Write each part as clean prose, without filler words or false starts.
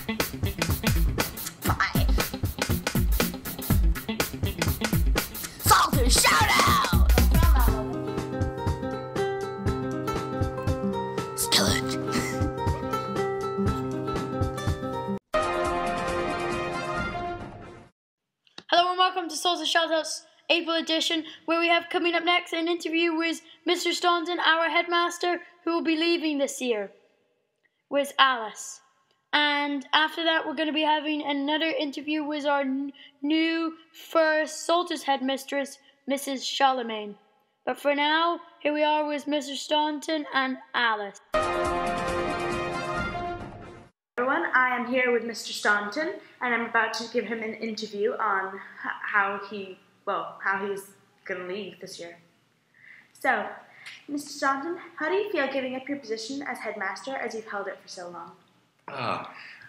Bye. Saltus Shoutout! Still it. Hello and welcome to Saltus Shoutout's April edition, where we have coming up next an interview with Mr. Staunton, our headmaster, who will be leaving this year, with Alice. And after that, we're going to be having another interview with our new first Saltus headmistress, Mrs. Charlemagne. But for now, here we are with Mr. Staunton and Alice. Everyone, I am here with Mr. Staunton, and I'm about to give him an interview on how he's going to leave this year. So, Mr. Staunton, how do you feel giving up your position as headmaster as you've held it for so long?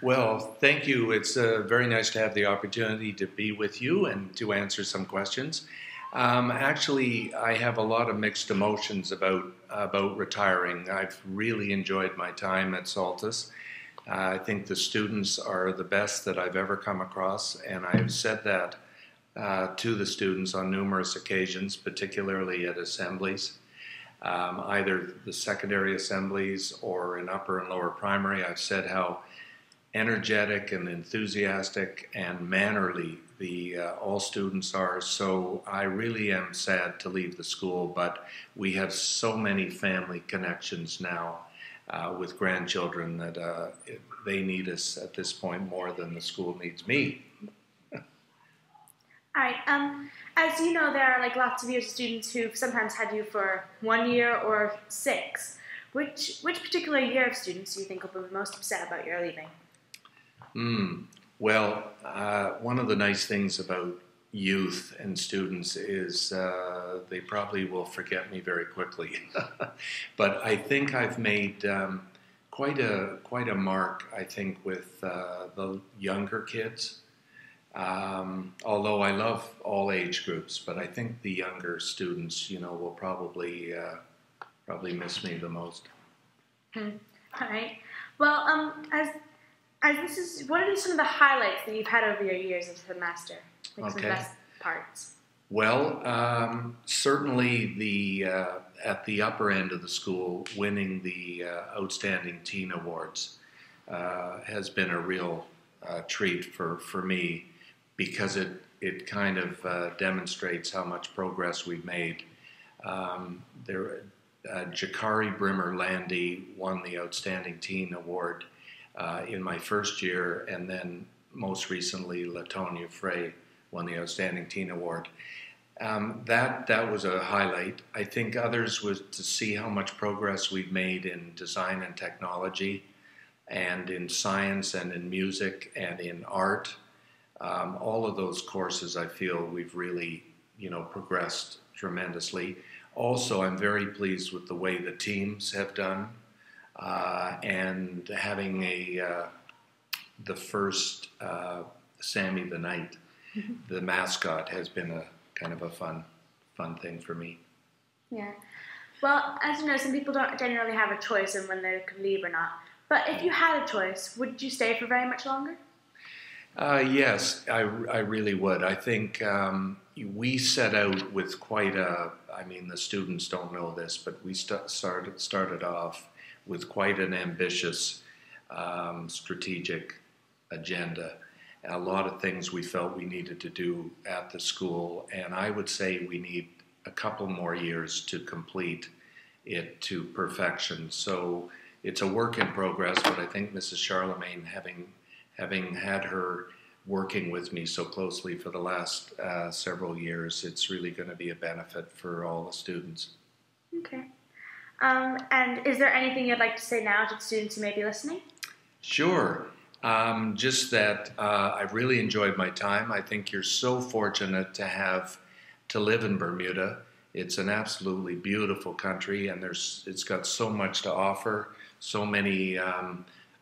Well, thank you. It's very nice to have the opportunity to be with you and to answer some questions. Actually, I have a lot of mixed emotions about retiring. I've really enjoyed my time at Saltus. I think the students are the best that I've ever come across, and I've said that to the students on numerous occasions, particularly at assemblies, either the secondary assemblies or in upper and lower primary. I've said how energetic and enthusiastic and mannerly all students are. So I really am sad to leave the school, but we have so many family connections now with grandchildren that they need us at this point more than the school needs me. All right. As you know, there are lots of your students who've sometimes had you for 1 year or 6. Which particular year of students do you think will be most upset about your leaving? Well, one of the nice things about youth and students is they probably will forget me very quickly. But I think I've made quite a mark, I think, with the younger kids. Although I love all age groups, but I think the younger students, will probably miss me the most. All right. Well, as this is, what are some of the highlights that you've had over your years as headmaster? Some of the best parts. Well, certainly at the upper end of the school, winning the Outstanding Teen Awards has been a real treat for me, because it kind of demonstrates how much progress we've made. Jakari Brimmer Landy won the Outstanding Teen Award in my first year, and then most recently Latonia Frey won the Outstanding Teen Award. That was a highlight. I think others was to see how much progress we've made in design and technology, and in science and in music and in art. All of those courses, I feel we've really, progressed tremendously. Also, I'm very pleased with the way the teams have done, and having the first Sammy the Knight, the mascot, has been a kind of a fun thing for me. Yeah. Well, as you know, some people don't generally have a choice in when they could leave or not. But if you had a choice, would you stay for very much longer? Yes, I really would. I think we set out with quite the students don't know this, but we started off with quite an ambitious strategic agenda. A lot of things we felt we needed to do at the school, and I would say we need a couple more years to complete it to perfection. So it's a work in progress, but I think Mrs. Charlemagne, having had her working with me so closely for the last several years, it's really going to be a benefit for all the students. Okay. And is there anything you'd like to say now to the students who may be listening? Sure. Just that I've really enjoyed my time. I think you're so fortunate to live in Bermuda. It's an absolutely beautiful country, and it's got so much to offer, so many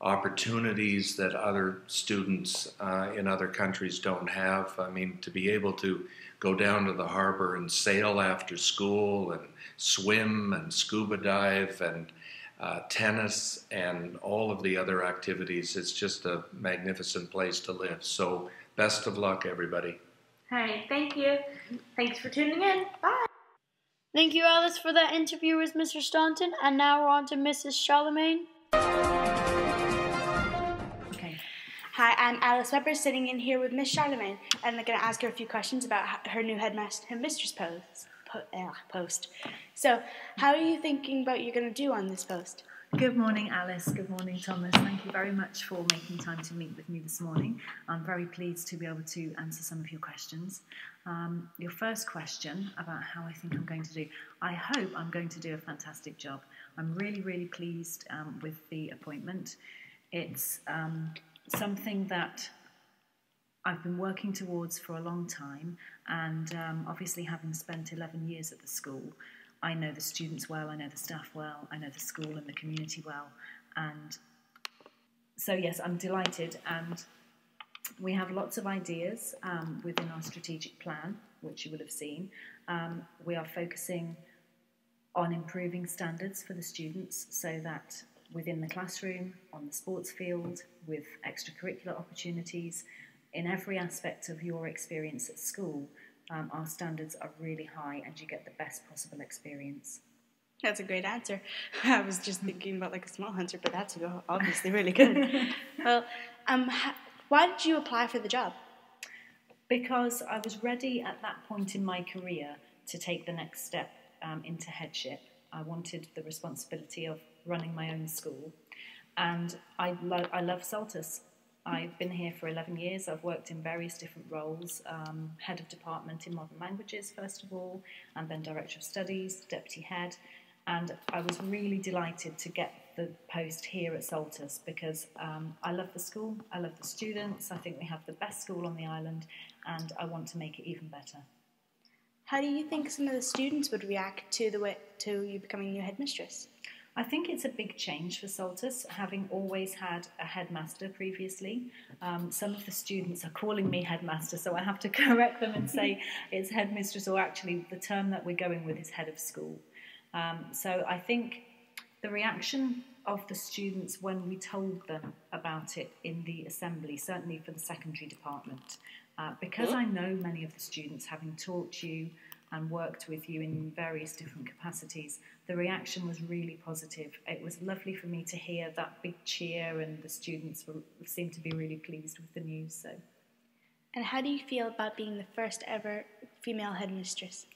opportunities that other students in other countries don't have. I mean, to be able to go down to the harbor and sail after school and swim and scuba dive and tennis, and all of the other activities. It's just a magnificent place to live. So best of luck, everybody. All right, thank you. Thanks for tuning in. Bye. Thank you, Alice, for that interview with Mr. Staunton. And now we're on to Mrs. Charlemagne. Okay. Hi, I'm Alice Weber, sitting in here with Miss Charlemagne, and I'm going to ask her a few questions about her new headmistress post. So, how are you thinking about you're going to do on this post? Good morning, Alice. Good morning, Thomas. Thank you very much for making time to meet with me this morning. I'm very pleased to be able to answer some of your questions. Your first question about how I think I'm going to do. I hope I'm going to do a fantastic job. I'm really, really pleased with the appointment. It's something that I've been working towards for a long time, and obviously having spent 11 years at the school, I know the students well, I know the staff well, I know the school and the community well, and so yes, I'm delighted, and we have lots of ideas within our strategic plan, which you will have seen. We are focusing on improving standards for the students so that within the classroom, on the sports field, with extracurricular opportunities, in every aspect of your experience at school, our standards are really high and you get the best possible experience. That's a great answer. I was just thinking about like a small answer, but that's obviously really good. Well, why did you apply for the job? Because I was ready at that point in my career to take the next step into headship. I wanted the responsibility of running my own school, and I love Saltus. I've been here for 11 years. I've worked in various different roles, head of department in modern languages, first of all, and then director of studies, deputy head. And I was really delighted to get the post here at Saltus because I love the school, I love the students, I think we have the best school on the island, and I want to make it even better. How do you think some of the students would react to you becoming new headmistress? I think it's a big change for Saltus, having always had a headmaster previously. Some of the students are calling me headmaster, so I have to correct them and say it's headmistress, or actually the term that we're going with is head of school. So I think the reaction of the students when we told them about it in the assembly, certainly for the secondary department, because I know many of the students, having taught you and worked with you in various different capacities, the reaction was really positive. It was lovely for me to hear that big cheer, and the students seemed to be really pleased with the news. So. And how do you feel about being the first ever female headmistress?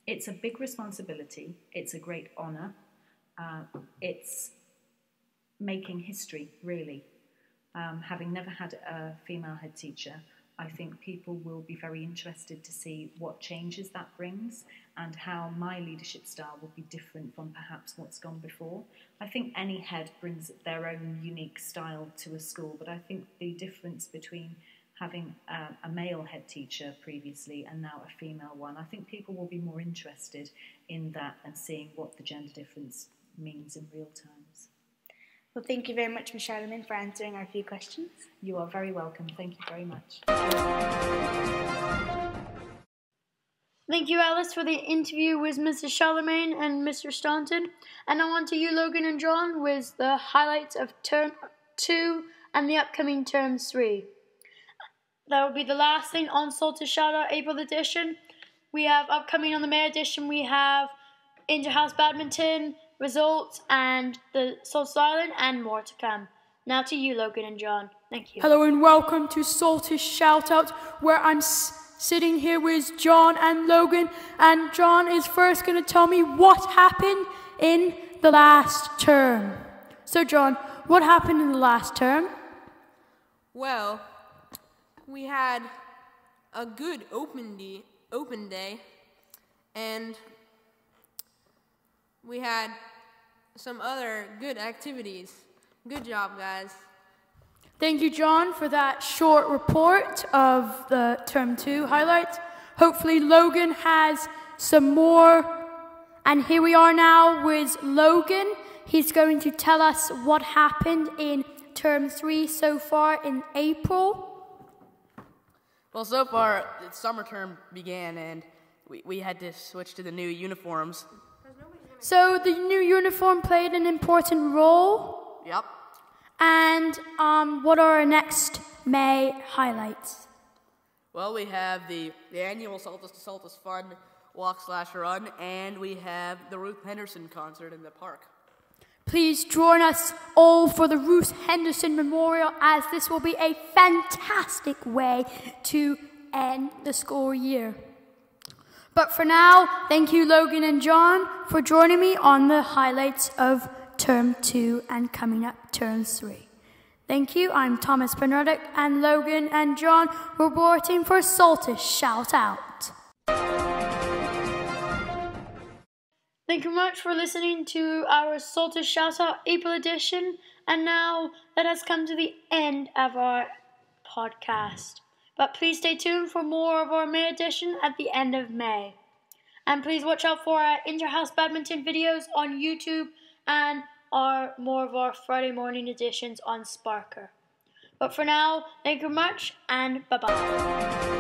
It's a big responsibility. It's a great honour. It's making history, really. Having never had a female head teacher, I think people will be very interested to see what changes that brings and how my leadership style will be different from perhaps what's gone before. I think any head brings their own unique style to a school, but I think the difference between having a male head teacher previously and now a female one, I think people will be more interested in that and seeing what the gender difference means in real terms. Well, thank you very much, Ms. Charlemagne, for answering our few questions. You are very welcome. Thank you very much. Thank you, Alice, for the interview with Mrs. Charlemagne and Mr. Staunton. And now on to you, Logan and John, with the highlights of Term 2 and the upcoming Term 3. That will be the last thing on Saltus Shoutout April edition. We have upcoming on the May edition, we have Inter-House Badminton, results, and the Saltus Island, and more to come. Now to you, Logan and John. Thank you. Hello and welcome to Saltus Shoutout, where I'm sitting here with John and Logan, and John is first going to tell me what happened in the last term. So John, what happened in the last term? Well, we had a good open day, and we had some other good activities. Good job, guys. Thank you, John, for that short report of the Term 2 highlights. Hopefully Logan has some more. And here we are now with Logan. He's going to tell us what happened in Term 3 so far in April. Well, so far, the summer term began, and we had to switch to the new uniforms. So the new uniform played an important role. Yep. And what are our next May highlights? Well, we have the annual Saltus to Saltus Fun walk/run, and we have the Ruth Henderson concert in the park. Please join us all for the Ruth Henderson Memorial, as this will be a fantastic way to end the school year. But for now, thank you, Logan and John, for joining me on the highlights of Term 2 and coming up Term 3. Thank you. I'm Thomas Bernardic, and Logan and John reporting for Saltus Shout Out. Thank you much for listening to our Saltus Shout Out April edition. And now that has come to the end of our podcast. But please stay tuned for more of our May edition at the end of May. And please watch out for our inter-house badminton videos on YouTube and more of our Friday morning editions on Sparker. But for now, thank you much and bye-bye.